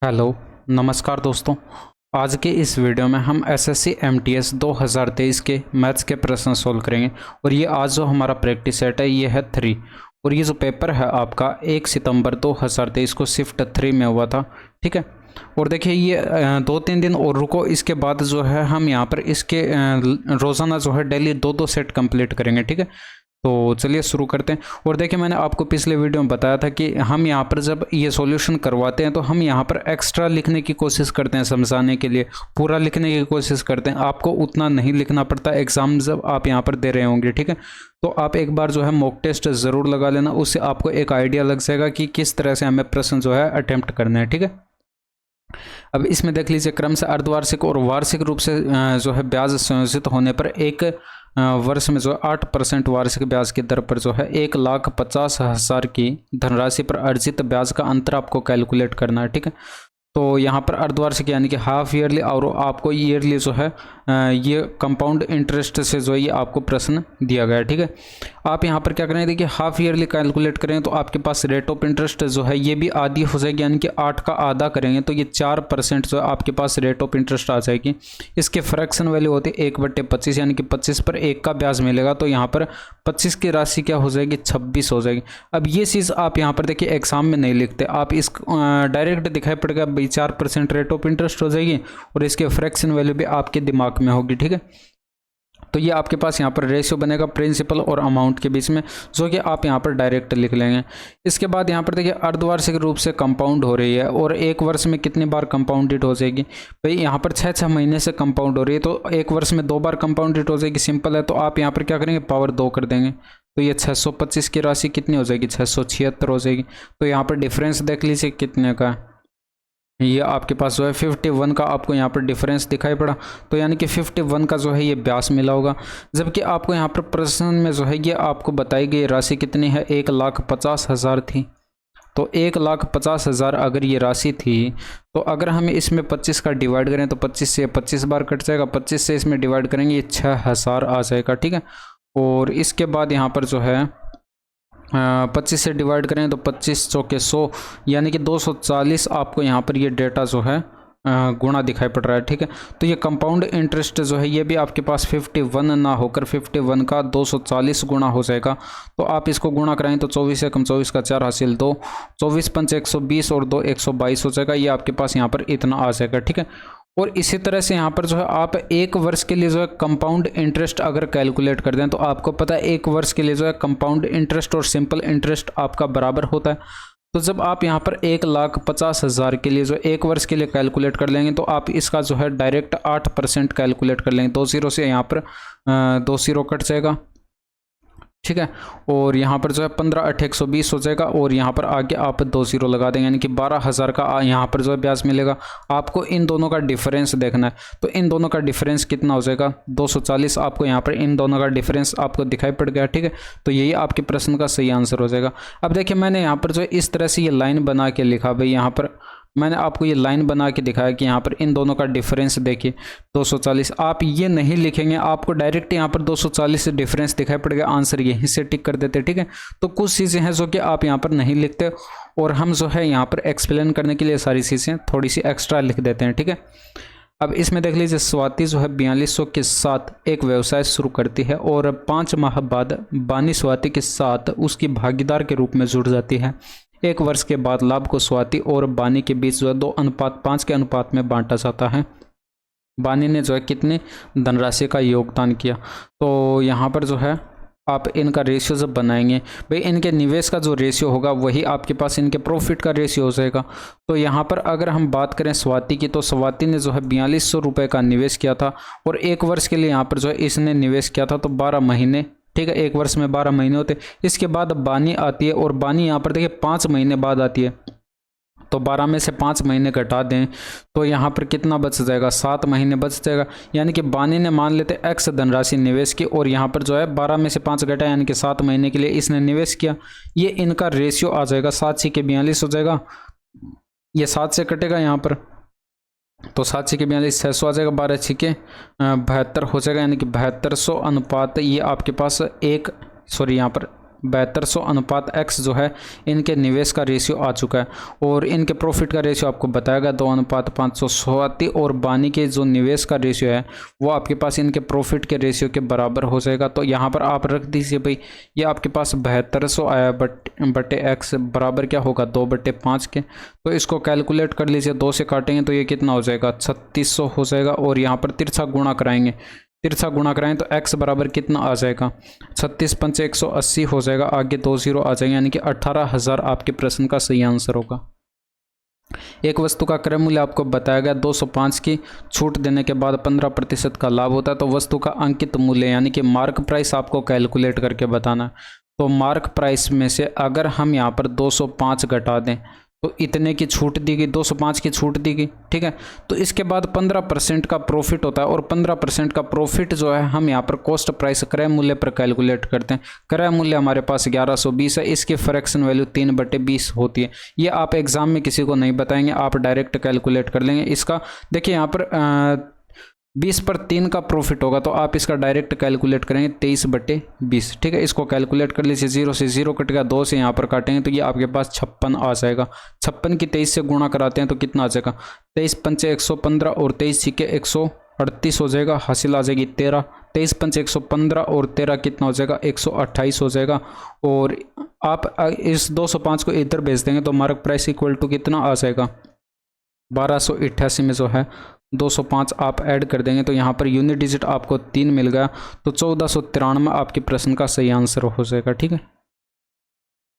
Hello, नमस्कार दोस्तों। आज के इस वीडियो में हम एसएससी एमटीएस 2023 के मैथ्स के प्रश्न सोल्व करेंगे। और ये आज जो हमारा प्रैक्टिस सेट है ये है 3। और ये जो पेपर है आपका 1 सितंबर 2023 को शिफ्ट 3 में हुआ था। ठीक है। और देखिए ये 2-3 दिन और रुको, इसके बाद जो है हम यहाँ पर इसके रोज़ाना जो है डेली 2-2 सेट कंप्लीट करेंगे। ठीक है। तो चलिए शुरू करते हैं। और देखिए मैंने आपको पिछले वीडियो में बताया था कि हम यहाँ पर जब ये सॉल्यूशन करवाते हैं तो हम यहाँ पर एक्स्ट्रा लिखने की कोशिश करते हैं, समझाने के लिए पूरा लिखने की कोशिश करते हैं। आपको उतना नहीं लिखना पड़ता एग्जाम जब आप यहाँ पर दे रहे होंगे। ठीक है। तो आप एक बार जो है मॉक टेस्ट ज़रूर लगा लेना, उससे आपको एक आइडिया लग जाएगा कि किस तरह से हमें प्रश्न जो है अटेम्प्ट करने हैं। ठीक है। अब इसमें देख लीजिए, क्रम से अर्धवार्षिक और वार्षिक रूप से जो है ब्याज संयोजित होने पर एक वर्ष में जो 8% वार्षिक ब्याज की दर पर जो है 1,50,000 की धनराशि पर अर्जित ब्याज का अंतर आपको कैलकुलेट करना है। ठीक है। तो यहाँ पर अर्धवार्षिक यानी कि हाफ ईयरली और आपको ईयरली जो है ये कंपाउंड इंटरेस्ट से जो है ये आपको प्रश्न दिया गया है। ठीक है। आप यहाँ पर क्या करेंगे, देखिए हाफ ईयरली कैलकुलेट करें तो आपके पास रेट ऑफ इंटरेस्ट जो है ये भी आधी हो जाएगी, यानी कि 8 का आधा करेंगे तो ये 4% जो है आपके पास रेट ऑफ इंटरेस्ट आ जाएगी। इसके फ्रैक्शन वैल्यू होती है 1/25, यानी कि 25 पर 1 का ब्याज मिलेगा। तो यहाँ पर 25 की राशि क्या हो जाएगी, 26 हो जाएगी। अब ये चीज़ आप यहाँ पर देखिए एग्जाम में नहीं लिखते, आप इस डायरेक्ट दिखाई पड़ेगा 4% रेट ऑफ इंटरेस्ट हो जाएगी और इसके फ्रैक्शन वैल्यू भी आपके दिमाग में होगी। ठीक है। तो ये आपके पास यहाँ पर रेशियो बनेगा प्रिंसिपल और अमाउंट के बीच में, जो कि आप यहाँ पर डायरेक्ट लिख लेंगे। इसके बाद यहाँ पर देखिए अर्धवार्षिक रूप से कंपाउंड हो रही है और एक वर्ष में कितनी बार कंपाउंडेड हो जाएगी भाई, यहाँ पर 6-6 महीने से कंपाउंड हो रही है तो एक वर्ष में 2 बार कंपाउंडेड हो जाएगी। सिंपल है। तो आप यहाँ पर क्या करेंगे, पावर 2 कर देंगे तो ये 625 की राशि कितनी हो जाएगी, 676 हो जाएगी। तो यहाँ पर डिफरेंस देख लीजिए कितने का है, ये आपके पास जो है 51 का आपको यहाँ पर डिफरेंस दिखाई पड़ा। तो यानी कि 51 का जो है ये ब्याज मिला होगा। जबकि आपको यहाँ पर प्रश्न में जो है ये आपको बताई गई राशि कितनी है, 1,50,000 थी। तो 1,50,000 अगर ये राशि थी तो अगर हम इसमें 25 का डिवाइड करें तो 25 से 25 बार कट जाएगा, 25 से इसमें डिवाइड करेंगे ये 6,000 आ जाएगा। ठीक है। और इसके बाद यहाँ पर जो है 25 से डिवाइड करें तो 25 चौके 100, यानी कि 240 आपको यहाँ पर ये डेटा जो है गुणा दिखाई पड़ रहा है। ठीक है। तो ये कंपाउंड इंटरेस्ट जो है ये भी आपके पास 51 ना होकर 51 का 240 गुणा हो जाएगा। तो आप इसको गुणा कराएं तो 24 से कम 24 का 4 हासिल 2, 24 पंच 120 और 2 122 हो जाएगा। ये आपके पास यहाँ पर इतना आ जाएगा। ठीक है। और इसी तरह से यहाँ पर जो है आप एक वर्ष के लिए जो है कंपाउंड इंटरेस्ट अगर कैलकुलेट कर दें तो आपको पता है एक वर्ष के लिए जो है कंपाउंड इंटरेस्ट और सिंपल इंटरेस्ट आपका बराबर होता है। तो जब आप यहाँ पर 1,50,000 के लिए जो एक वर्ष के लिए कैलकुलेट कर लेंगे तो आप इसका जो है डायरेक्ट 8% कैलकुलेट कर लेंगे। 2 0 से यहाँ पर 2 0 कट जाएगा। ठीक है। और यहाँ पर जो है 15 × 8 = 120 हो जाएगा और यहाँ पर आगे आप 2 0 लगा देंगे, यानी कि 12,000 का यहाँ पर जो है ब्याज मिलेगा। आपको इन दोनों का डिफरेंस देखना है। तो इन दोनों का डिफरेंस कितना हो जाएगा, 240 आपको यहाँ पर इन दोनों का डिफरेंस आपको दिखाई पड़ गया। ठीक है। तो यही आपके प्रश्न का सही आंसर हो जाएगा। अब देखिए मैंने यहाँ पर जो है इस तरह से ये लाइन बना के लिखा, भाई यहाँ पर मैंने आपको ये लाइन बना के दिखाया कि यहाँ पर इन दोनों का डिफरेंस देखिए 240। आप ये नहीं लिखेंगे, आपको डायरेक्ट यहाँ पर 240 से डिफरेंस दिखाई पड़ेगा, आंसर यहीं से टिक कर देते। ठीक है। तो कुछ चीज़ें हैं जो कि आप यहाँ पर नहीं लिखते और हम जो है यहाँ पर एक्सप्लेन करने के लिए सारी चीज़ें थोड़ी सी एक्स्ट्रा लिख देते हैं। ठीक है। अब इसमें देख लीजिए, स्वाति जो है 4200 के साथ एक व्यवसाय शुरू करती है और 5 माह बाद बानी स्वाति के साथ उसकी भागीदार के रूप में जुड़ जाती है। एक वर्ष के बाद लाभ को स्वाति और बानी के बीच जो है 2:5 के अनुपात में बांटा जाता है। बानी ने जो है कितनी धनराशि का योगदान किया। तो यहाँ पर जो है आप इनका रेशियो जब बनाएंगे, भाई इनके निवेश का जो रेशियो होगा वही आपके पास इनके प्रॉफिट का रेशियो हो जाएगा। तो यहाँ पर अगर हम बात करें स्वाति की, तो स्वाति ने जो है 4200 रुपये का निवेश किया था और एक वर्ष के लिए यहाँ पर जो है इसने निवेश किया था तो 12 महीने। ठीक है। एक वर्ष में 12 महीने होते। इसके बाद बानी आती है और बानी यहाँ पर देखिए 5 महीने बाद आती है। तो 12 में से 5 महीने घटा दें तो यहाँ पर कितना बच जाएगा, 7 महीने बच जाएगा। यानी कि बानी ने मान लेते x धनराशि निवेश की और यहाँ पर जो है 12 में से 5 घटा, यानी कि 7 महीने के लिए इसने निवेश किया। ये इनका रेशियो आ जाएगा, 7 × 42 हो जाएगा। ये 7 से कटेगा यहाँ पर, तो 7 × 42 600 आ जाएगा, 12 × 72 हो जाएगा, यानी कि 7200 अनुपात। ये आपके पास यहाँ पर 7200 अनुपात x जो है इनके निवेश का रेशियो आ चुका है और इनके प्रॉफिट का रेशियो आपको बताएगा 2 अनुपात 537 और बानी के जो निवेश का रेशियो है वो आपके पास इनके प्रॉफिट के रेशियो के बराबर हो जाएगा। तो यहाँ पर आप रख दीजिए भाई, ये आपके पास 7200 आया बटे x बराबर क्या होगा 2/5 के। तो इसको कैलकुलेट कर लीजिए, 2 से काटेंगे तो ये कितना हो जाएगा 3600 हो जाएगा। और यहाँ पर तिरछा गुणा कराएंगे, तिरछा गुणा कराएं तो x बराबर कितना आ जाएगा 36 पंचे 180 हो जाएगा, आगे 2 जीरो आ जाएंगे, यानी कि 18,000 आपके प्रश्न का सही आंसर होगा। एक वस्तु का क्रय मूल्य आपको बताया गया 205 की छूट देने के बाद 15% का लाभ होता है। तो वस्तु का अंकित मूल्य यानी कि मार्क प्राइस आपको कैलकुलेट करके बताना है। तो मार्क प्राइस में से अगर हम यहाँ पर 205 घटा दें तो इतने की छूट दी गई, 205 की छूट दी गई, ठीक है। तो इसके बाद 15% का प्रॉफिट होता है और 15% का प्रॉफिट जो है हम यहाँ पर कॉस्ट प्राइस क्रय मूल्य पर कैलकुलेट करते हैं। क्रय मूल्य हमारे पास 1120 है, इसकी फ्रैक्शन वैल्यू 3/20 होती है। ये आप एग्जाम में किसी को नहीं बताएंगे, आप डायरेक्ट कैलकुलेट कर लेंगे इसका। देखिए यहाँ पर 20/3 का प्रॉफिट होगा तो आप इसका डायरेक्ट कैलकुलेट करेंगे 23/20, ठीक है। इसको कैलकुलेट कर लीजिए, 0 से 0 कट गया, 2 से यहाँ पर काटेंगे तो ये आपके पास 56 आ जाएगा। 56 की 23 से गुणा कराते हैं तो कितना आ जाएगा 23 पंचे 115 और 23 छिके 138 हो जाएगा, हासिल आ जाएगी 13। 23 पंचे 115 और 13 कितना हो जाएगा 128 हो जाएगा। और आप इस 205 को इधर भेज देंगे तो मार्क प्राइस इक्वल टू कितना आ जाएगा 1288 में जो है 205 आप ऐड कर देंगे तो यहाँ पर यूनिट डिजिट आपको 3 मिल गया। तो 1493 आपके प्रश्न का सही आंसर हो जाएगा, ठीक है।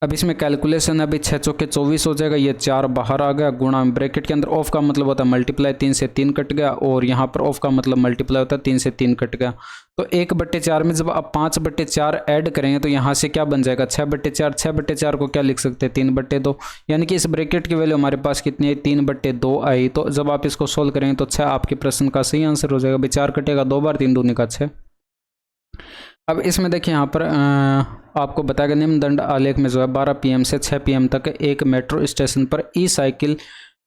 अब इसमें कैलकुलेशन है, अभी 6 चौके 24 हो जाएगा, ये 4 बाहर आ गया, गुणा ब्रैकेट के अंदर ऑफ का मतलब होता है मल्टीप्लाई, 3 से 3 कट गया, और यहाँ पर ऑफ का मतलब मल्टीप्लाई होता है 3 से 3 कट गया। तो 1/4 में जब आप 5/4 ऐड करेंगे तो यहाँ से क्या बन जाएगा 6/4। 6/4 को क्या लिख सकते हैं 3/2, यानी कि इस ब्रैकेट की वैल्यू हमारे पास कितनी है 3/2 आई। तो जब आप इसको सोल्व करेंगे तो 6 आपके प्रश्न का सही आंसर हो जाएगा। भाई 4 कटेगा 2 बार, 3 दूनी का 6। अब इसमें देखिए यहाँ पर आपको बताया निम्न दंड आलेख में जो है 12 PM से 6 PM तक एक मेट्रो स्टेशन पर ई साइकिल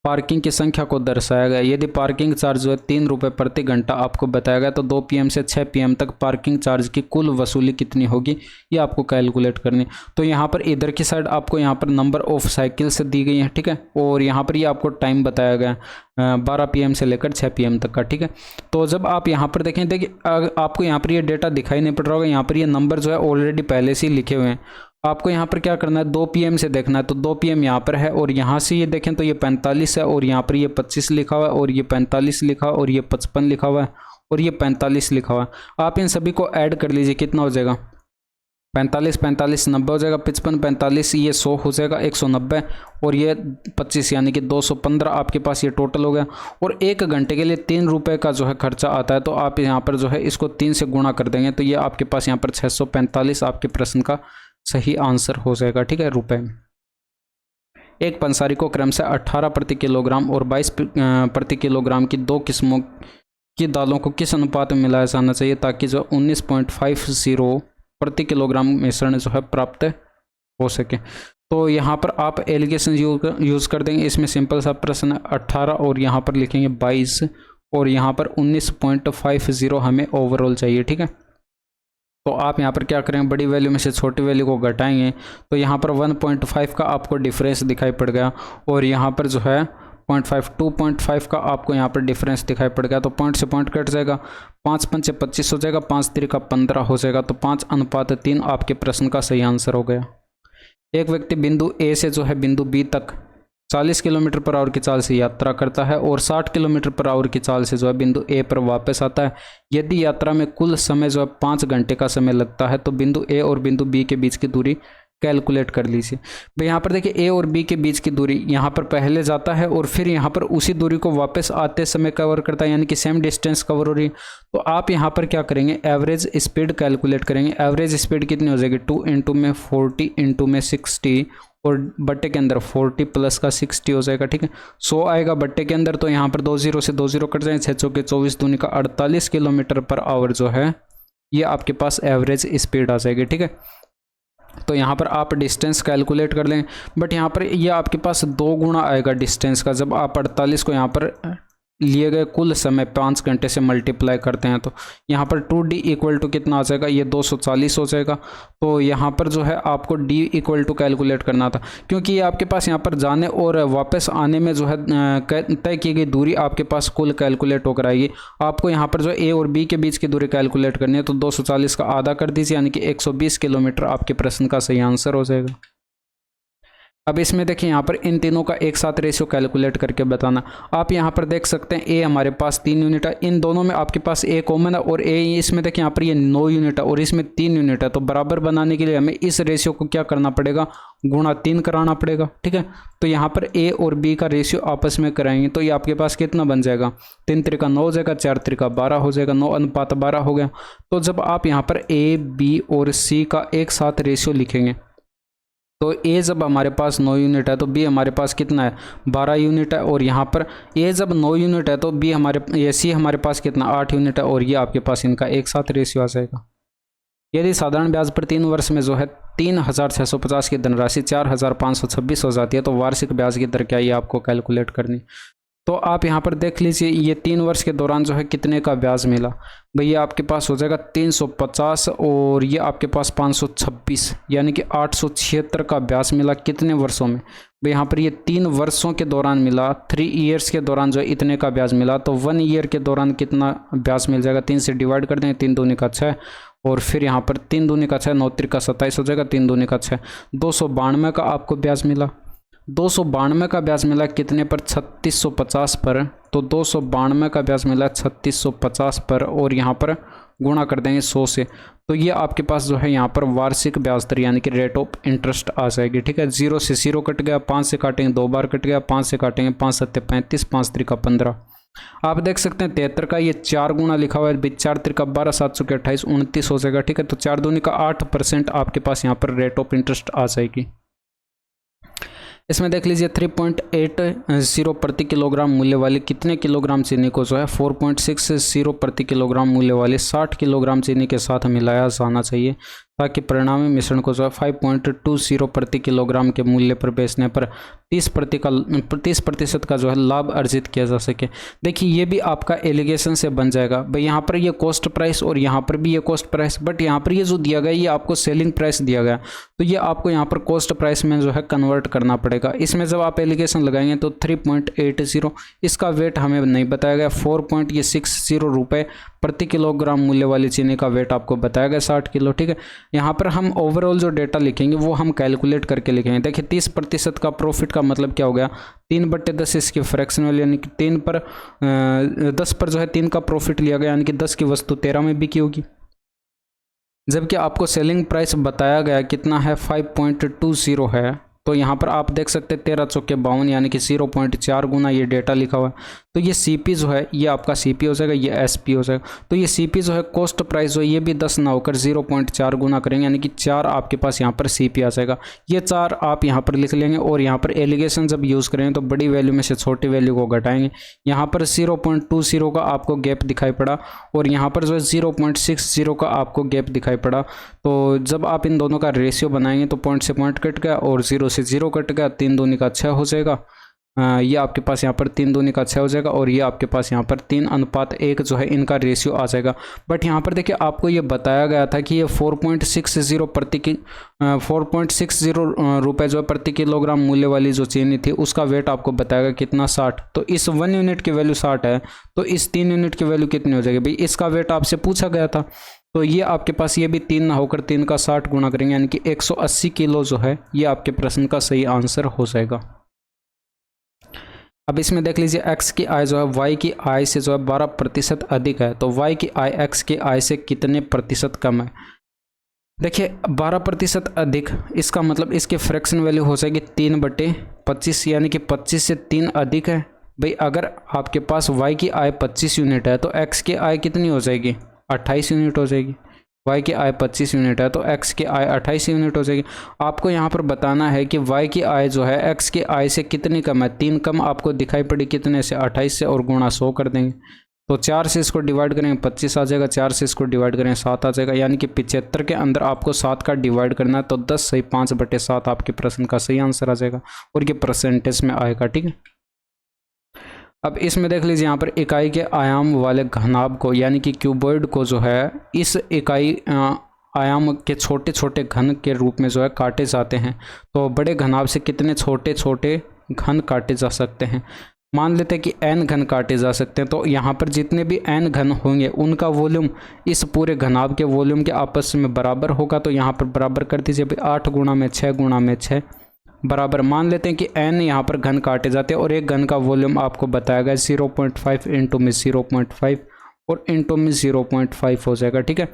पार्किंग की संख्या को दर्शाया गया। यदि पार्किंग चार्ज जो है 3 रुपये प्रति घंटा आपको बताया गया तो 2 PM से 6 PM तक पार्किंग चार्ज की कुल वसूली कितनी होगी ये आपको कैलकुलेट करनी। तो यहाँ पर इधर की साइड आपको यहाँ पर नंबर ऑफ साइकिल से दी गई है, ठीक है, और यहाँ पर ये आपको टाइम बताया गया 12 PM से लेकर 6 PM तक का, ठीक है। तो जब आप यहाँ पर देखें, देखिए आपको यहाँ पर ये डेटा दिखाई नहीं पड़ रहा होगा, यहाँ पर ये नंबर जो है ऑलरेडी पहले से ही लिखे हुए हैं। आपको यहाँ पर क्या करना है 2 PM से देखना है, तो 2 PM यहाँ पर है और यहाँ से ये देखें तो ये 45 है और यहाँ पर ये 25 लिखा हुआ है और ये 45 लिखा हुआ है और ये 55 लिखा हुआ है और ये 45 लिखा हुआ है। आप इन सभी को ऐड कर लीजिए, कितना हो जाएगा 45 45 90 हो जाएगा, 55 45 ये 100 हो जाएगा 190 और ये 25 यानी कि 215 आपके पास ये टोटल हो गया। और 1 घंटे के लिए 3 रुपये का जो है खर्चा आता है, तो आप यहाँ पर जो है इसको 3 से गुणा कर देंगे तो ये आपके पास यहाँ पर 645 आपके प्रश्न का सही आंसर हो जाएगा, ठीक है, रुपए में। एक पंसारी को क्रम से 18 प्रति किलोग्राम और 22 प्रति किलोग्राम की 2 किस्मों की दालों को किस अनुपात में मिलाया जाना चाहिए ताकि जो 19.50 प्रति किलोग्राम मिश्रण जो है प्राप्त हो सके। तो यहाँ पर आप एलिगेशन यूज़ कर देंगे। इसमें सिंपल सा प्रश्न है 18 और यहाँ पर लिखेंगे 22 और यहाँ पर 19.50 हमें ओवरऑल चाहिए, ठीक है। तो आप यहाँ पर क्या करेंगे, बड़ी वैल्यू में से छोटी वैल्यू को घटाएंगे तो यहाँ पर 1.5 का आपको डिफरेंस दिखाई पड़ गया और यहाँ पर जो है 0.5 2.5 का आपको यहाँ पर डिफरेंस दिखाई पड़ गया। तो पॉइंट से पॉइंट कट जाएगा, 5 पंचे 25 हो जाएगा, 5 तिरिका 15 हो जाएगा। तो 5:3 आपके प्रश्न का सही आंसर हो गया। एक व्यक्ति बिंदु ए से जो है बिंदु बी तक 40 किलोमीटर पर आवर की चाल से यात्रा करता है और 60 किलोमीटर पर आवर की चाल से जो है बिंदु ए पर वापस आता है। यदि यात्रा में कुल समय जो है 5 घंटे का समय लगता है तो बिंदु ए और बिंदु बी के बीच की दूरी कैलकुलेट कर लीजिए। भाई यहाँ पर देखिए ए और बी के बीच की दूरी यहाँ पर पहले जाता है और फिर यहाँ पर उसी दूरी को वापस आते समय कवर करता है, यानी कि सेम डिस्टेंस कवर हो रही है। तो आप यहाँ पर क्या करेंगे, एवरेज स्पीड कैलकुलेट करेंगे। एवरेज स्पीड कितनी हो जाएगी 2 इंटू में 40 इंटू में 60 और बट्टे के अंदर 40 प्लस का 60 हो जाएगा, ठीक है। 100 आएगा बट्टे के अंदर तो यहाँ पर 2 0 से 2 0 कट जाएंगे, 6 चौके 24 दूनी का 48 किलोमीटर पर आवर जो है ये आपके पास एवरेज स्पीड आ जाएगी, ठीक है। तो यहाँ पर आप डिस्टेंस कैलकुलेट कर लें, बट यहाँ पर ये आपके पास 2 गुना आएगा डिस्टेंस का। जब आप 48 को यहाँ पर लिए गए कुल समय 5 घंटे से मल्टीप्लाई करते हैं तो यहाँ पर 2d इक्वल टू कितना आ जाएगा, ये 240 हो जाएगा। तो यहाँ पर जो है आपको d इक्वल टू कैलकुलेट करना था, क्योंकि ये आपके पास यहाँ पर जाने और वापस आने में जो है तय की गई दूरी आपके पास कुल कैलकुलेट होकर आएगी। आपको यहाँ पर जो a और b के बीच की दूरी कैलकुलेट करनी है, तो 240 का आधा कर दीजिए, यानी कि 120 किलोमीटर आपके प्रश्न का सही आंसर हो जाएगा। अब इसमें देखिए यहाँ पर इन तीनों का एक साथ रेशियो कैलकुलेट करके बताना। आप यहाँ पर देख सकते हैं ए हमारे पास 3 यूनिट है, इन दोनों में आपके पास ए कॉमन है और ए इसमें देखिए यहाँ पर ये 9 यूनिट है और इसमें 3 यूनिट है। तो बराबर बनाने के लिए हमें इस रेशियो को क्या करना पड़ेगा, गुणा 3 कराना पड़ेगा। ठीक है, तो यहाँ पर ए और बी का रेशियो आपस में कराएंगे तो ये आपके पास कितना बन जाएगा, 3 त्रिका 9 हो जाएगा, 4 त्रिका 12 हो जाएगा, 9:12 हो गया। तो जब आप यहाँ पर ए बी और सी का एक साथ रेशियो लिखेंगे तो ए जब हमारे पास 9 यूनिट है तो बी हमारे पास कितना है, 12 यूनिट है। और यहाँ पर ए जब 9 यूनिट है तो बी ये सी हमारे पास कितना, 8 यूनिट है। और ये आपके पास इनका एक साथ रेशियो आ जाएगा। यदि साधारण ब्याज पर 3 वर्ष में जो है 3650 की धनराशि 4526 हो जाती है तो वार्षिक ब्याज की दर क्या, ये आपको कैलकुलेट करनी। तो आप यहाँ पर देख लीजिए ये 3 वर्ष के दौरान जो है कितने का ब्याज मिला, भैया आपके पास हो जाएगा 350 और ये आपके पास 526, यानी कि 876 का ब्याज मिला कितने वर्षों में। भाई यहाँ पर ये 3 वर्षों के दौरान मिला, 3 ईयर्स के दौरान जो है इतने का ब्याज मिला। तो 1 ईयर के दौरान कितना ब्याज मिल जाएगा, 3 से डिवाइड कर देंगे, 3 दूनी का 6 और फिर यहाँ पर 3 दूनी का 6, 9 त्रिका 27 हो जाएगा, 3 दूनी का 6, 292 का आपको ब्याज मिला। 292 का ब्याज मिला कितने पर, 3650 पर। तो 292 का ब्याज मिला 3650 पर और यहाँ पर गुणा कर देंगे 100 से। तो ये आपके पास जो है यहाँ पर वार्षिक ब्याज दर यानी कि रेट ऑफ इंटरेस्ट आ जाएगी। ठीक है, 0 से 0 कट गया, 5 से काटेंगे 2 बार कट गया, 5 से काटेंगे 5 7 35, 5 त्रिका 15। आप देख सकते हैं 73 का ये 4 गुना लिखा हुआ है, 4 त्रिका 12, 7 के 28, 29 हो जाएगा। ठीक है, तो 4 दूनी का 8% आपके पास यहाँ पर रेट ऑफ इंटरेस्ट आ जाएगी। इसमें देख लीजिए 3.80 प्रति किलोग्राम मूल्य वाली कितने किलोग्राम चीनी को जो है 4.60 प्रति किलोग्राम मूल्य वाली 60 किलोग्राम चीनी के साथ मिलाया जाना चाहिए, ताकि परिणामी मिश्रण को जो है 5.20 प्रति किलोग्राम के मूल्य पर बेचने पर 30% का जो है लाभ अर्जित किया जा सके। देखिए ये भी आपका एलिगेशन से बन जाएगा। भाई यहाँ पर ये कॉस्ट प्राइस और यहाँ पर भी ये कॉस्ट प्राइस, बट यहाँ पर ये जो दिया गया ये आपको सेलिंग प्राइस दिया गया, तो ये आपको यहाँ पर कॉस्ट प्राइस में जो है कन्वर्ट करना पड़ेगा। इसमें जब आप एलिगेशन लगाएंगे तो 3.80, इसका वेट हमें नहीं बताया गया, 4.60 रुपये प्रति किलोग्राम मूल्य वाली चीनी का वेट आपको बताया गया 60 किलो। ठीक है, यहाँ पर हम ओवरऑल जो डेटा लिखेंगे वो हम कैलकुलेट करके लिखेंगे। देखिए 30% का प्रॉफिट का मतलब क्या हो गया, 3/10 इसकी फ्रैक्शन वैल्यू, यानी कि 10 पर जो है 3 का प्रॉफिट लिया गया, यानी कि 10 की वस्तु 13 में बिकी होगी। जबकि आपको सेलिंग प्राइस बताया गया कितना है, 5.20 है। तो यहाँ पर आप देख सकते हैं 13 चौके 52, यानी कि 0.4 गुना ये डेटा लिखा हुआ है। तो ये सीपी जो है ये आपका सीपी हो जाएगा, ये एसपी हो जाएगा। तो ये सीपी जो है कॉस्ट प्राइस जो है ये भी 10 ना होकर 0.4 गुना करेंगे, यानी कि 4 आपके पास यहाँ पर सीपी आ जाएगा। ये 4 आप यहाँ पर लिख लेंगे और यहाँ पर एलिगेशन जब यूज़ करेंगे तो बड़ी वैल्यू में से छोटी वैल्यू को घटाएंगे। यहाँ पर 0.20 का आपको गैप दिखाई पड़ा और यहाँ पर जो है 0.60 का आपको गैप दिखाई पड़ा। तो जब आप इन दोनों का रेशियो बनाएंगे तो पॉइंट से पॉइंट कट गया और 0 से 0 कट गया, 3 दूनी का 6 हो जाएगा। ये आपके पास यहाँ पर 3 दूनी का 6 हो जाएगा और ये आपके पास यहाँ पर 3:1 जो है इनका रेशियो आ जाएगा। बट यहाँ पर देखिए आपको ये बताया गया था कि ये 4.60 रुपये जो है प्रति किलोग्राम मूल्य वाली जो चीनी थी उसका वेट आपको बताएगा कितना, 60। तो इस 1 यूनिट की वैल्यू 60 है, तो इस 3 यूनिट की वैल्यू कितनी हो जाएगी, भाई इसका वेट आपसे पूछा गया था। तो ये आपके पास ये भी 3 ना होकर 3 का 60 गुना करेंगे, यानी कि 180 किलो जो है ये आपके प्रश्न का सही आंसर हो जाएगा। अब इसमें देख लीजिए x की आय जो है y की आय से जो है 12% अधिक है, तो y की आय x की आय से कितने प्रतिशत कम है। देखिए 12% अधिक, इसका मतलब इसकी फ्रैक्शन वैल्यू हो जाएगी 3/25, यानी कि 25 से 3 अधिक है। भाई अगर आपके पास y की आय 25 यूनिट है तो x की आय कितनी हो जाएगी, 28 यूनिट हो जाएगी। y की आय 25 यूनिट है तो x की आय 28 यूनिट हो जाएगी। आपको यहाँ पर बताना है कि y की आय जो है x की आय से कितनी कम है, 3 कम आपको दिखाई पड़ी, कितने से, 28 से, और गुणा 100 कर देंगे। तो 4 से इसको डिवाइड करेंगे 25 आ जाएगा, 4 से इसको डिवाइड करेंगे 7 आ जाएगा, यानी कि 75 के अंदर आपको 7 का डिवाइड करना है। तो 10 सही 5/7 आपके प्रश्न का सही आंसर आ जाएगा और ये परसेंटेज में आएगा। ठीक है, अब इसमें देख लीजिए यहाँ पर इकाई के आयाम वाले घनाभ को यानी कि क्यूबॉइड को जो है इस इकाई आयाम के छोटे छोटे घन के रूप में जो है काटे जाते हैं। तो बड़े घनाभ से कितने छोटे छोटे घन काटे जा सकते हैं। मान लेते हैं कि n घन काटे जा सकते हैं, तो यहाँ पर जितने भी n घन होंगे उनका वॉल्यूम इस पूरे घनाभ के वॉल्यूम के आपस में बराबर होगा। तो यहाँ पर बराबर कर दीजिए भाई, 8 गुणा में 6 गुणा में 6 बराबर। मान लेते हैं कि n यहाँ पर घन काटे जाते हैं और एक घन का वॉल्यूम आपको बताया गया 0.5 इंटू में 0.5 और इंटू में 0.5 हो जाएगा। ठीक है,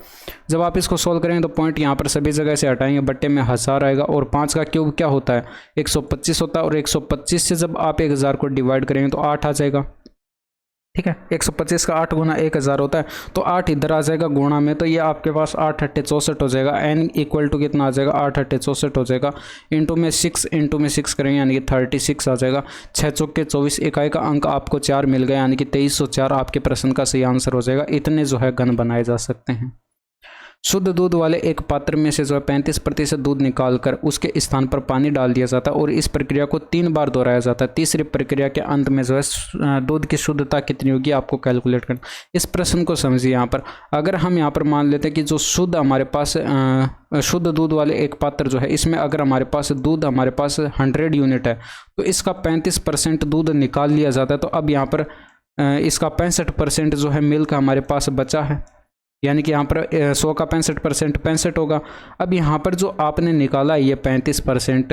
जब आप इसको सोल्व करेंगे तो पॉइंट यहाँ पर सभी जगह से हटाएंगे, बट्टे में 1000 आएगा और 5 का क्यूब क्या होता है 125 होता है और 125 से जब आप 1000 को डिवाइड करेंगे तो 8 आ जाएगा। ठीक है, 125 का 8 गुना 1000 होता है, तो 8 इधर आ जाएगा गुणा में, तो ये आपके पास 8 अट्ठे 64 हो जाएगा। n इक्वल टू कितना आ जाएगा 8 अट्ठे 64 हो जाएगा। इंटू में 6 करेंगे यानी कि 36 आ जाएगा। 6 चौके 24, इकाई का अंक आपको 4 मिल गया यानी कि 2304 आपके प्रश्न का सही आंसर हो जाएगा। इतने जो है घन बनाए जा सकते हैं। शुद्ध दूध वाले एक पात्र में से जो है 35% दूध निकालकर उसके स्थान पर पानी डाल दिया जाता है और इस प्रक्रिया को 3 बार दोहराया जाता है। तीसरी प्रक्रिया के अंत में जो है दूध की शुद्धता कितनी होगी आपको कैलकुलेट करना। इस प्रश्न को समझिए। यहाँ पर अगर हम यहाँ पर मान लेते हैं कि जो शुद्ध हमारे पास शुद्ध दूध वाले एक पात्र जो है, इसमें अगर हमारे पास दूध हमारे पास 100 यूनिट है तो इसका 35% दूध निकाल लिया जाता है। तो अब यहाँ पर इसका 65% जो है मिल्क हमारे पास बचा है, यानी कि यहाँ पर 100 का 65% 65 होगा। अब यहाँ पर जो आपने निकाला है ये 35%,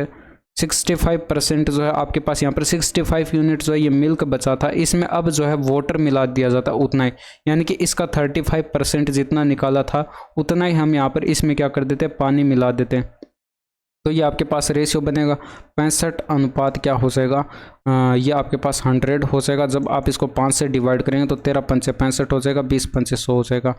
65% जो है आपके पास यहाँ पर 65 यूनिट जो है ये मिल्क बचा था, इसमें अब जो है वाटर मिला दिया जाता उतना ही, यानी कि इसका 35% जितना निकाला था उतना ही हम यहाँ पर इसमें क्या कर देते हैं पानी मिला देते हैं। तो ये आपके पास रेशियो बनेगा 65 अनुपात क्या हो जाएगा, ये आपके पास 100 हो जाएगा। जब आप इसको 5 से डिवाइड करेंगे तो 13 पंचे 65 हो जाएगा, 20 पंचे 100 हो जाएगा।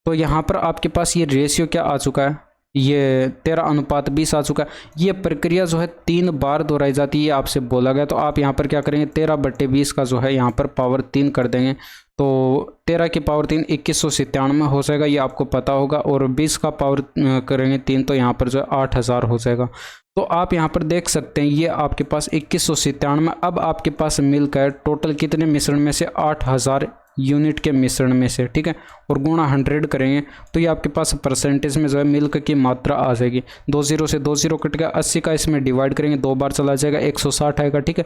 तो यहाँ पर आपके पास ये रेशियो क्या आ चुका है, ये 13 अनुपात 20 आ चुका है। ये प्रक्रिया जो है 3 बार दोहराई जाती है, आपसे बोला गया। तो आप यहाँ पर क्या करेंगे 13/20 का जो है यहाँ पर पावर 3 कर देंगे, तो 13 की पावर 3 2197 हो जाएगा, ये आपको पता होगा। और 20 का पावर करेंगे 3 तो यहाँ पर जो है 8000 हो जाएगा। तो आप यहाँ पर देख सकते हैं ये आपके पास 2197। अब आपके पास मिल्क है टोटल कितने मिश्रण में से 8000 यूनिट के मिश्रण में से। ठीक है, और गुणा 100 करेंगे तो ये आपके पास परसेंटेज में जो है मिल्क की मात्रा आ जाएगी। 2 0 से 2 0 कट गया, 80 का इसमें डिवाइड करेंगे 2 बार चला जाएगा, 160 आएगा। ठीक है,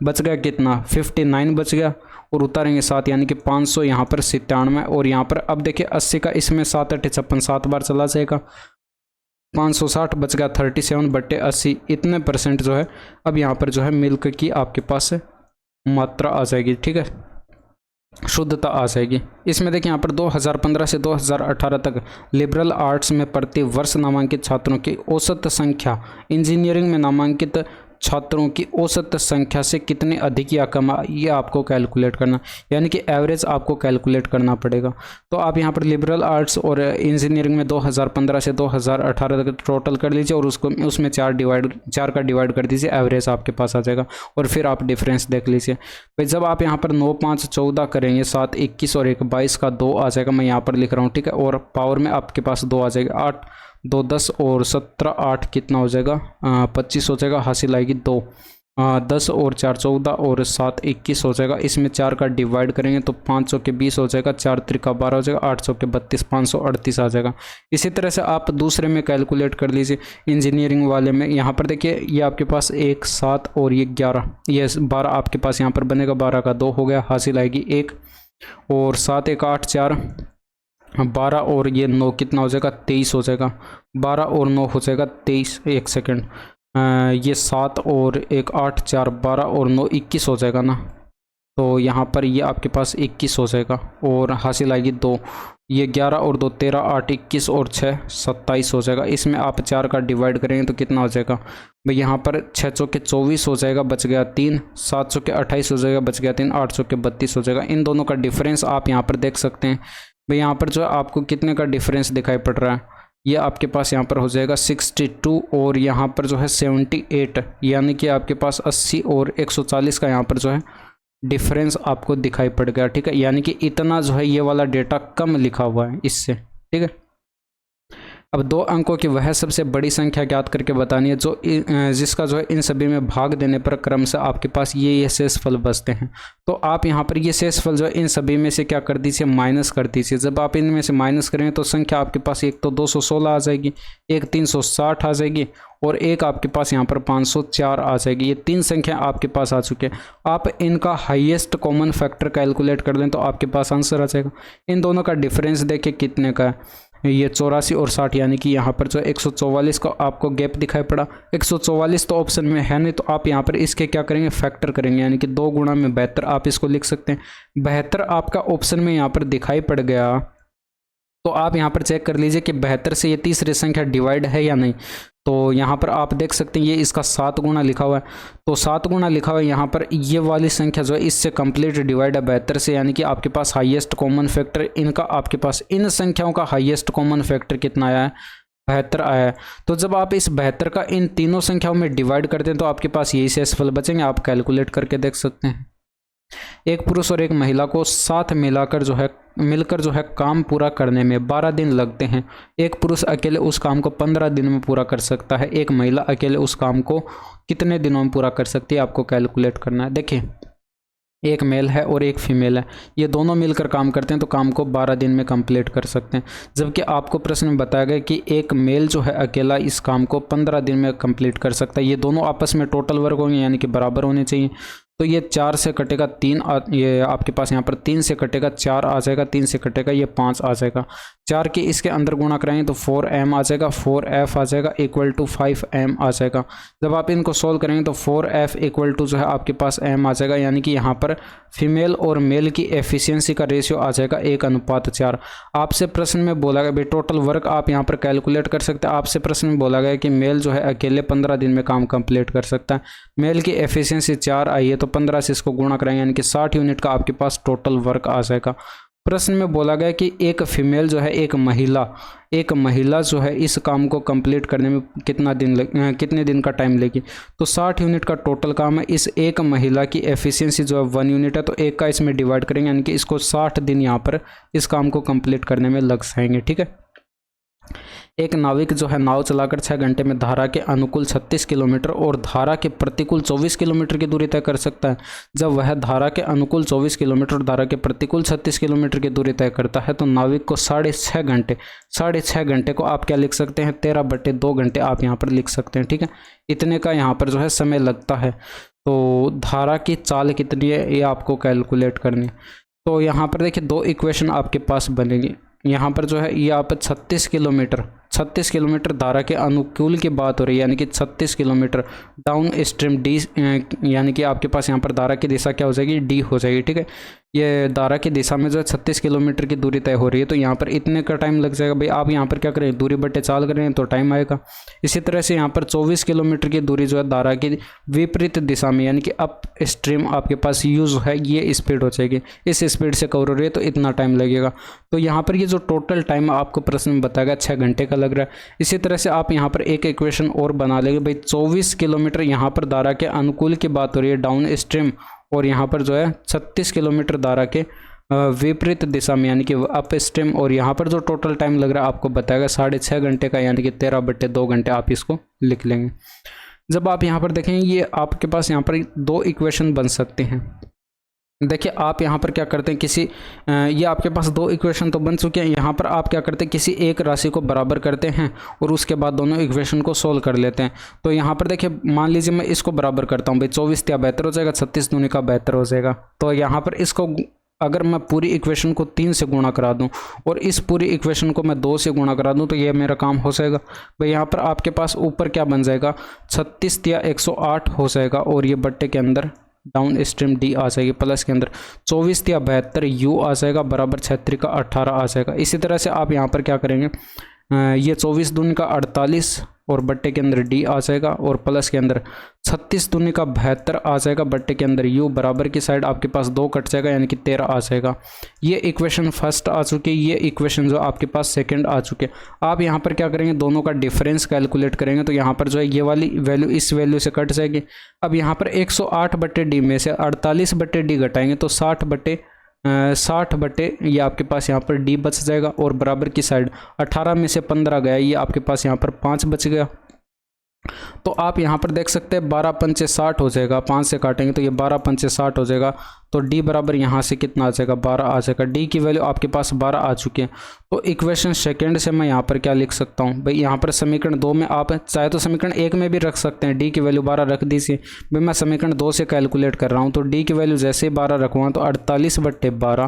बच गया कितना 59 बच गया और उतारेंगे 7 यानी कि 500 यहाँ पर 97। और यहाँ पर अब देखिए 80 का इसमें 7 8 56 7 बार चला जाएगा, 560 बच गया 37/80। इतने परसेंट जो है अब यहाँ पर जो है मिल्क की आपके पास मात्रा आ जाएगी। ठीक है, शुद्धता आ जाएगी। इसमें देखिए यहाँ पर 2015 से 2018 तक लिबरल आर्ट्स में प्रति वर्ष नामांकित छात्रों की औसत संख्या इंजीनियरिंग में नामांकित छात्रों की औसत संख्या से कितने अधिक या कम, ये आपको कैलकुलेट करना, यानी कि एवरेज आपको कैलकुलेट करना पड़ेगा। तो आप यहाँ पर लिबरल आर्ट्स और इंजीनियरिंग में 2015 से 2018 तक टोटल कर लीजिए और उसको उसमें 4 का डिवाइड कर दीजिए, एवरेज आपके पास आ जाएगा। और फिर आप डिफरेंस देख लीजिए भाई, जब आप यहाँ पर 9 5 14 करेंगे, 7 21 और 1 22 का 2 आ जाएगा, मैं यहाँ पर लिख रहा हूँ। ठीक है, और पावर में आपके पास 2 आ जाएगा, 8 2 10 और 17 8 कितना हो जाएगा 25 हो जाएगा, हासिल आएगी 2। 10 और 4 14 और 7 21 हो जाएगा। इसमें 4 का डिवाइड करेंगे तो 5 चौके 20 हो जाएगा, 4 त्रिका 12 हो जाएगा, 8 चौके 32 538 आ जाएगा। इसी तरह से आप दूसरे में कैलकुलेट कर लीजिए इंजीनियरिंग वाले में। यहाँ पर देखिए ये आपके पास 1 7 और ये 11, ये 12 आपके पास यहाँ पर बनेगा, 12 का 2 हो गया, हासिल आएगी 1। और 7 1 8 4 12 और ये 9 कितना हो जाएगा 23 हो जाएगा, 12 और 9 हो जाएगा 23। 1 सेकेंड, ये 7 और 1 8 4 12 और 9 21 हो जाएगा ना, तो यहाँ पर ये आपके पास 21 हो जाएगा और हासिल आएगी 2। ये 11 और 2 13 8 21 और 6 27 हो जाएगा। इसमें आप 4 का डिवाइड करेंगे तो कितना हो जाएगा भाई, यहाँ पर 6 चौके 24 हो जाएगा, बच गया 3, 7 चौके 28 हो जाएगा, बच गया 3, 8 चौके 32 हो जाएगा। इन दोनों का डिफरेंस आप यहाँ पर देख सकते हैं भाई, यहाँ पर जो आपको कितने का डिफरेंस दिखाई पड़ रहा है, ये आपके पास यहाँ पर हो जाएगा 62 और यहाँ पर जो है 78, यानी कि आपके पास 80 और 140 का यहाँ पर जो है डिफरेंस आपको दिखाई पड़ गया। ठीक है, यानी कि इतना जो है ये वाला डेटा कम लिखा हुआ है इससे। ठीक है, अब 2 अंकों की वह सबसे बड़ी संख्या ज्ञात करके बतानी है जो जिसका जो है इन सभी में भाग देने पर क्रम से आपके पास ये शेषफल बचते हैं। तो आप यहाँ पर ये शेषफल जो है इन सभी में से क्या कर दीजिए, माइनस कर दीजिए। जब आप इनमें से माइनस करेंगे तो संख्या आपके पास एक तो 216 आ जाएगी, एक 360 आ जाएगी और एक आपके पास यहाँ पर 504 आ जाएगी। ये 3 संख्या आपके पास आ चुके हैं। आप इनका हाईएस्ट कॉमन फैक्टर कैलकुलेट कर दें तो आपके पास आंसर आ जाएगा। इन दोनों का डिफरेंस देखिए कितने का है, ये 84 और 60, यानी कि यहाँ पर जो 144 का आपको गैप दिखाई पड़ा। 144 तो ऑप्शन में है नहीं, तो आप यहाँ पर इसके क्या करेंगे, फैक्टर करेंगे, यानी कि 2 गुणा में 72 आप इसको लिख सकते हैं। 72 आपका ऑप्शन में यहाँ पर दिखाई पड़ गया, तो आप यहाँ पर चेक कर लीजिए कि 72 से ये तीसरी संख्या डिवाइड है या नहीं। तो यहाँ पर आप देख सकते हैं ये इसका 7 गुना लिखा हुआ है, तो 7 गुना लिखा हुआ है यहाँ पर। ये वाली संख्या जो है इससे कंप्लीट डिवाइड है 72 से, यानी कि आपके पास हाईएस्ट कॉमन फैक्टर इनका, आपके पास इन संख्याओं का हाईएस्ट कॉमन फैक्टर कितना आया है, 72 आया है। तो जब आप इस 72 का इन तीनों संख्याओं में डिवाइड करते हैं तो आपके पास यही शेषफल बचेंगे। आप कैलकुलेट करके देख सकते हैं। एक पुरुष और एक महिला को साथ मिलकर जो है काम पूरा करने में 12 दिन लगते हैं। एक पुरुष अकेले उस काम को 15 दिन में पूरा कर सकता है। एक महिला अकेले उस काम को कितने दिनों में पूरा कर सकती है, आपको कैलकुलेट करना है। देखिए, एक मेल है और एक फीमेल है, ये दोनों मिलकर काम करते हैं तो काम को 12 दिन में कंप्लीट कर सकते हैं। जबकि आपको प्रश्न में बताया गया कि एक मेल जो है अकेला इस काम को 15 दिन में कंप्लीट कर सकता है। ये दोनों आपस में टोटल वर्क होंगे, यानी कि बराबर होने चाहिए। तो ये 4 से कटेगा 3, ये आपके पास यहाँ पर 3 से कटेगा 4 आ जाएगा, 3 से कटेगा ये 5 आ जाएगा। 4 के इसके अंदर गुणा कराएंगे तो 4m आ जाएगा, 4f आ जाएगा इक्वल टू 5m आ जाएगा। जब आप इनको सोल्व करेंगे तो 4f इक्वल टू जो है आपके पास m आ जाएगा, यानी कि यहाँ पर फीमेल और मेल की एफिशिएंसी का रेशियो आ जाएगा 1:4। आपसे प्रश्न में बोला गया भाई टोटल वर्क आप यहाँ पर कैलकुलेट कर सकते हैं। आपसे प्रश्न में बोला गया कि मेल जो है अकेले 15 दिन में काम कंप्लीट कर सकता है। मेल की एफिशिएंसी 4 आई है तो 15 से इसको गुणा कराएंगे, यानी कि 60 यूनिट का आपके पास टोटल वर्क आ जाएगा। प्रश्न में बोला गया कि एक फीमेल जो है एक महिला जो है इस काम को कंप्लीट करने में कितने दिन का टाइम लेगी। तो 60 यूनिट का टोटल काम है। इस एक महिला की एफिशिएंसी जो है 1 यूनिट है, तो 1 का इसमें डिवाइड करेंगे, यानी कि इसको 60 दिन यहाँ पर इस काम को कंप्लीट करने में लग जाएंगे। ठीक है। एक नाविक जो है नाव चलाकर 6 घंटे में धारा के अनुकूल 36 किलोमीटर और धारा के प्रतिकूल 24 किलोमीटर की दूरी तय कर सकता है। जब वह धारा के अनुकूल 24 किलोमीटर और धारा के प्रतिकूल 36 किलोमीटर की दूरी तय करता है तो नाविक को 6.5 घंटे को आप क्या लिख सकते हैं, 13/2 घंटे आप यहाँ पर लिख सकते हैं। ठीक है, इतने का यहाँ पर जो है समय लगता है। तो धारा की चाल कितनी है ये आपको कैलकुलेट करनी। तो यहाँ पर देखिए 2 इक्वेशन आपके पास बनेगी। यहाँ पर जो है ये आप 36 किलोमीटर धारा के अनुकूल की बात हो रही है, यानी कि 36 किलोमीटर डाउन स्ट्रीम डी, यानी कि आपके पास यहाँ पर धारा की दिशा क्या हो जाएगी, डी हो जाएगी। ठीक है, ये धारा की दिशा में जो है 36 किलोमीटर की दूरी तय हो रही है, तो यहाँ पर इतने का टाइम लग जाएगा। भाई आप यहाँ पर क्या करें, दूरी बटे चाल करें तो टाइम आएगा। इसी तरह से यहाँ पर 24 किलोमीटर की दूरी जो है धारा की विपरीत दिशा में, यानी कि अप स्ट्रीम आपके पास यूज है, ये स्पीड हो जाएगी। इस स्पीड से कवर हो रही है तो इतना टाइम लगेगा। तो यहाँ पर ये जो टोटल टाइम आपको प्रश्न में बताएगा 6 घंटे का लग रहा है। इसी तरह से आप यहाँ पर एक इक्वेशन और बना लेंगे। भाई 24 किलोमीटर यहाँ पर धारा के अनुकूल की बात हो रही है डाउन स्ट्रीम, और यहाँ पर जो है 36 किलोमीटर धारा के विपरीत दिशा में, यानी कि अप स्ट्रीम, और यहाँ पर जो टोटल टाइम लग रहा है आपको बताएगा 6.5 घंटे का, यानी कि 13/2 घंटे आप इसको लिख लेंगे। जब आप यहाँ पर देखेंगे ये आपके पास यहाँ पर 2 इक्वेशन बन सकते हैं। देखिए आप यहाँ पर क्या करते हैं, ये आपके पास 2 इक्वेशन तो बन चुके हैं। यहाँ पर आप क्या करते हैं, किसी एक राशि को बराबर करते हैं और उसके बाद दोनों इक्वेशन को सोल्व कर लेते हैं। तो यहाँ पर देखिए मान लीजिए मैं इसको बराबर करता हूँ, भाई 24 या 72 हो जाएगा, 36 दूनी का 72 हो जाएगा। तो यहाँ पर इसको अगर मैं पूरी इक्वेशन को 3 से गुणा करा दूं और इस पूरी इक्वेशन को मैं 2 से गुणा करा दूं तो ये मेरा काम हो जाएगा। भाई यहाँ पर आपके पास ऊपर क्या बन जाएगा, 36 या 108 हो जाएगा, और ये बट्टे के अंदर डाउन स्ट्रीम डी आ जाएगी, प्लस के अंदर 24 या 72 यू आ जाएगा, बराबर 36 का 18 आ जाएगा। इसी तरह से आप यहाँ पर क्या करेंगे, ये 24 दूनी का 48 और बट्टे के अंदर डी आ जाएगा, और प्लस के अंदर 36 दूनी का 72 आ जाएगा, बट्टे के अंदर यू, बराबर की साइड आपके पास 2 कट जाएगा, यानी कि 13 आ जाएगा। ये इक्वेशन फर्स्ट आ चुकी है, ये इक्वेशन जो आपके पास सेकंड आ चुके। आप यहाँ पर क्या करेंगे, दोनों का डिफरेंस कैलकुलेट करेंगे, तो यहाँ पर जो है ये वाली वैल्यू इस वैल्यू से कट जाएगी। अब यहाँ पर 108/d में से 48/d घटाएंगे तो 60/2 60 बटे ये आपके पास यहाँ पर डी बच जाएगा, और बराबर की साइड 18 में से 15 गया, ये आपके पास यहाँ पर 5 बच गया। तो आप यहाँ पर देख सकते हैं 12 पंचे 60 हो जाएगा, 5 से काटेंगे तो ये 12 पंचे 60 हो जाएगा। तो डी बराबर यहाँ से कितना आ जाएगा, 12 आ जाएगा। डी की वैल्यू आपके पास 12 आ चुकी है। तो इक्वेशन सेकंड से मैं यहाँ पर क्या लिख सकता हूँ भाई, यहाँ पर समीकरण 2 में आप चाहे तो समीकरण 1 में भी रख सकते हैं, डी की वैल्यू 12 रख दीजिए। भाई मैं समीकरण 2 से कैलकुलेट कर रहा हूँ, तो डी की वैल्यू जैसे ही 12 रखूँगा तो 48 बट्टे 12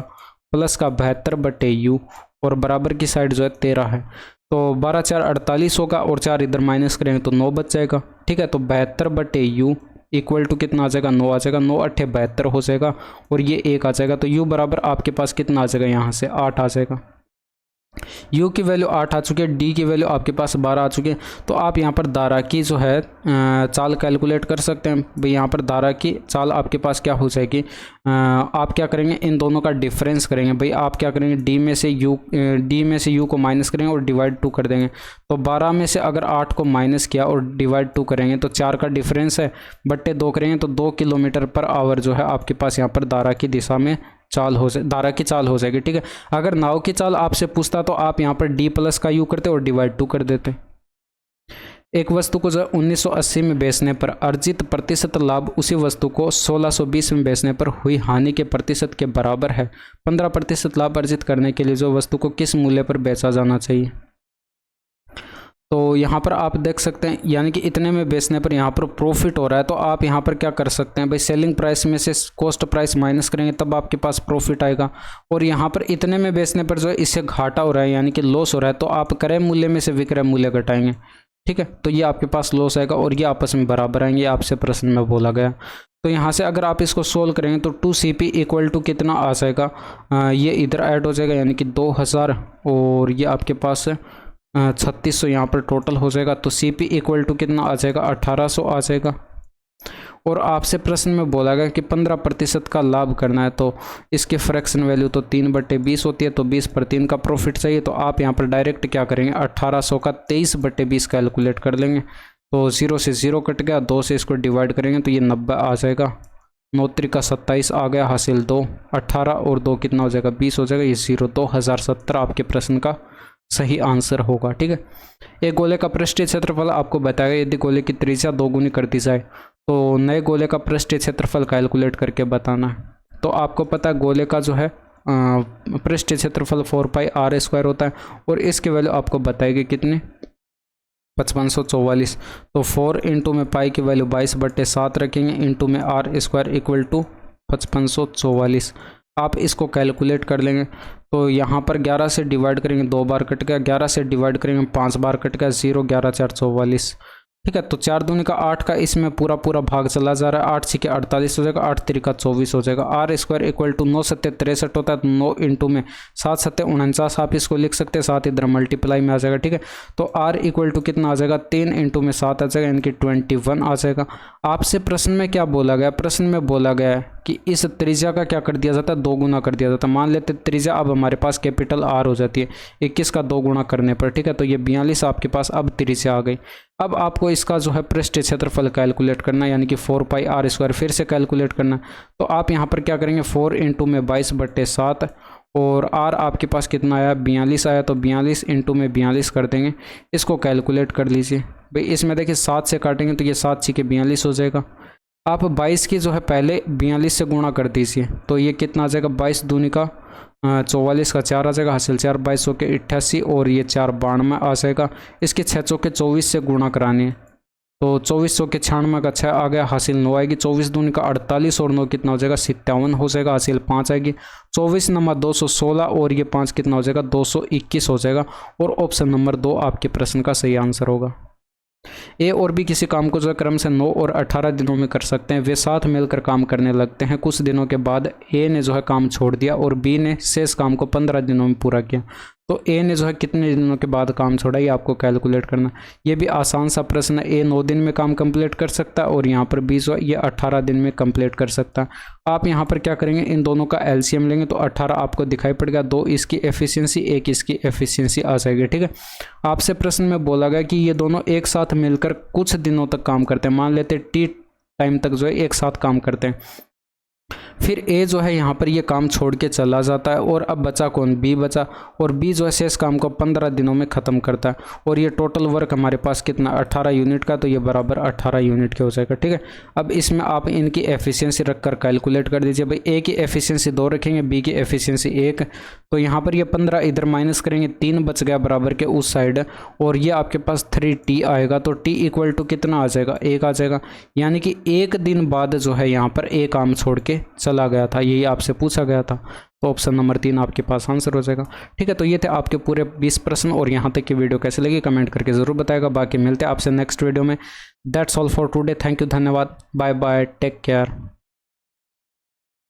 प्लस का 72 बट्टे यू, और बराबर की साइड जो है 13 है। तो 12 4 48 होगा, और 4 इधर माइनस करेंगे तो 9 बच जाएगा। ठीक है, तो 72 बटे यू इक्वल टू कितना आ जाएगा, 9 आ जाएगा। 9 8 72 हो जाएगा, और ये 1 आ जाएगा। तो यू बराबर आपके पास कितना आ जाएगा, यहाँ से 8 आ जाएगा। u की वैल्यू 8 आ चुकी है, डी की वैल्यू आपके पास 12 आ चुकी है। तो आप यहाँ पर दारा की जो है चाल कैलकुलेट कर सकते हैं। भाई यहाँ पर दारा की चाल आपके पास क्या हो जाएगी, आप क्या करेंगे, इन दोनों का डिफरेंस करेंगे। भाई आप क्या करेंगे, डी में से u को माइनस करेंगे और डिवाइड 2 कर देंगे। तो 12 में से अगर 8 को माइनस किया और डिवाइड 2 करेंगे तो 4 का डिफरेंस है, बट्टे 2 करेंगे तो 2 किलोमीटर पर आवर जो है आपके पास यहाँ पर दारा की दिशा में दारा की चाल हो जाएगी। ठीक है, अगर नाव की चाल आपसे पूछता तो आप यहाँ पर डी प्लस का यू करते और डिवाइड 2 कर देते। एक वस्तु को जो 1980 में बेचने पर अर्जित प्रतिशत लाभ उसी वस्तु को 1620 में बेचने पर हुई हानि के प्रतिशत के बराबर है। 15% लाभ अर्जित करने के लिए जो वस्तु को किस मूल्य पर बेचा जाना चाहिए। तो यहाँ पर आप देख सकते हैं, यानी कि इतने में बेचने पर यहाँ पर प्रॉफिट हो रहा है। तो आप यहाँ पर क्या कर सकते हैं भाई, सेलिंग प्राइस में से कॉस्ट प्राइस माइनस करेंगे तब आपके पास प्रॉफिट आएगा। और यहाँ पर इतने में बेचने पर जो है इससे घाटा हो रहा है, यानी कि लॉस हो रहा है, तो आप क्रय मूल्य में से विक्रय मूल्य घटाएंगे। ठीक है, तो ये आपके पास लॉस आएगा और ये आपस में बराबर आएंगे, आपसे प्रश्न में बोला गया। तो यहाँ से अगर आप इसको सोल्व करेंगे तो 2CP इक्वल टू कितना आ जाएगा, ये इधर ऐड हो जाएगा, यानी कि 2000, और ये आपके पास 3600 यहाँ पर टोटल हो जाएगा। तो CP इक्वल टू कितना आ जाएगा, 1800 आ जाएगा। और आपसे प्रश्न में बोला गया कि 15% का लाभ करना है, तो इसकी फ्रैक्शन वैल्यू तो 3/20 होती है, तो 20/3 का प्रॉफिट चाहिए। तो आप यहाँ पर डायरेक्ट क्या करेंगे, 1800 का 23/20 कैलकुलेट कर लेंगे। तो 0 से 0 कट गया, 2 से इसको डिवाइड करेंगे तो ये 90 आ जाएगा। 9 त्रिका 27 आ गया, हासिल 2, 18 और 2 कितना हो जाएगा, 20 हो जाएगा। ये 0 2070 आपके प्रश्न का सही आंसर होगा। ठीक है, एक गोले का पृष्ठीय क्षेत्रफल आपको बताएगा यदि गोले की त्रिज्या 2 गुनी कर दी जाए तो नए गोले का पृष्ठीय क्षेत्रफल कैलकुलेट करके बताना है। तो आपको पता है गोले का जो है पृष्ठीय क्षेत्रफल 4πr² होता है, और इसकी वैल्यू आपको बताएगी कितनी, 5544। तो 4 इंटू में पाई की वैल्यू 22/7 रखेंगे, इंटू में r² इक्वल टू 5544। आप इसको कैलकुलेट कर लेंगे। तो यहाँ पर 11 से डिवाइड करेंगे 2 बार कट गया, 11 से डिवाइड करेंगे 5 बार कट गया, 0 11 4 44। ठीक है, तो 4 दूनी का 8 का इसमें पूरा भाग चला जा रहा है, 8 6 48 हो जाएगा, 8 3 24 हो जाएगा। r² इक्वल टू 9 7 63 होता है, तो 9 इंटू में 7 7 49 आप इसको लिख सकते हैं, 7 इधर मल्टीप्लाई में आ जाएगा। ठीक है, तो r इक्वल टू कितना आ जाएगा, 3 इंटू में 7 आ जाएगा, यानी कि 21 आ जाएगा। आपसे प्रश्न में क्या बोला गया, प्रश्न में बोला गया है कि इस त्रिज्या का क्या कर दिया जाता है, 2 गुना कर दिया जाता है। मान लेते त्रिज्या अब हमारे पास कैपिटल R हो जाती है 21 का 2 गुना करने पर। ठीक है, तो ये 42 आपके पास अब त्रिज्या आ गई। अब आपको इसका जो है पृष्ठीय क्षेत्रफल कैलकुलेट करना है, यानी कि 4πr² फिर से कैलकुलेट करना है। तो आप यहाँ पर क्या करेंगे, 4 इंटू में 22/7, और r आपके पास कितना आया, 42 आया, तो 42 इंटू में 42 कर देंगे। इसको कैलकुलेट कर लीजिए भाई, इसमें देखिए 7 से काटेंगे तो ये 7 6 42 हो जाएगा। आप 22 की जो है पहले 42 से गुणा कर दीजिए, तो ये कितना आ जाएगा, 22 दूनी का 44 का 4 आ जाएगा, हासिल 4 22 के 88, और ये 4 92 आ जाएगा। इसके 6 चौके 24 से गुणा करानी है, तो 24 चौके 96 का 6 आ गया, हासिल 9 आएगी। 24 दूनी का 48 और 9 कितना हो जाएगा, 57 हो जाएगा, हासिल 5 आएगी। 24 नंबर 216 और ये 5 कितना हो जाएगा, 221 हो जाएगा। और ऑप्शन नंबर 2 आपके प्रश्न का सही आंसर होगा। ए और बी किसी काम को जो है क्रम से 9 और 18 दिनों में कर सकते हैं। वे साथ मिलकर काम करने लगते हैं। कुछ दिनों के बाद ए ने जो है काम छोड़ दिया और बी ने शेष काम को 15 दिनों में पूरा किया। तो ए ने जो है कितने दिनों के बाद काम छोड़ा, ये आपको कैलकुलेट करना। ये भी आसान सा प्रश्न है। ए 9 दिन में काम कंप्लीट कर सकता है और यहाँ पर बी जो है ये 18 दिन में कंप्लीट कर सकता है। आप यहाँ पर क्या करेंगे, इन दोनों का एलसीएम लेंगे तो 18 आपको दिखाई पड़ेगा। 2 इसकी एफिशिएंसी, 1 इसकी एफिशिएंसी आ जाएगी। ठीक है, आपसे प्रश्न में बोला गया कि ये दोनों एक साथ मिलकर कुछ दिनों तक काम करते हैं। मान लेते टी टाइम तक जो है एक साथ काम करते हैं। फिर ए जो है यहाँ पर ये काम छोड़ के चला जाता है और अब बचा कौन, बी बचा। और बी जो है शेष काम को 15 दिनों में ख़त्म करता है और ये टोटल वर्क हमारे पास कितना 18 यूनिट का, तो ये बराबर 18 यूनिट के हो जाएगा। ठीक है, अब इसमें आप इनकी एफिशिएंसी रखकर कैलकुलेट कर दीजिए। भाई ए की एफिशिएंसी 2 रखेंगे, बी की एफिशिएंसी 1, तो यहाँ पर ये 15 इधर माइनस करेंगे, 3 बच गया बराबर के उस साइड, और ये आपके पास 3t आएगा। तो t इक्वल टू कितना आ जाएगा, 1 आ जाएगा। यानी कि 1 दिन बाद जो है यहाँ पर ए काम छोड़ के चला गया था, यही आपसे पूछा गया था। तो ऑप्शन नंबर 3 आपके पास आंसर हो जाएगा। ठीक है, तो ये थे आपके पूरे 20 प्रश्न, और यहाँ तक की वीडियो कैसे लगी कमेंट करके ज़रूर बताएगा। बाकी मिलते हैं आपसे नेक्स्ट वीडियो में। That's all for today. Thank you, धन्यवाद, बाय बाय, टेक केयर।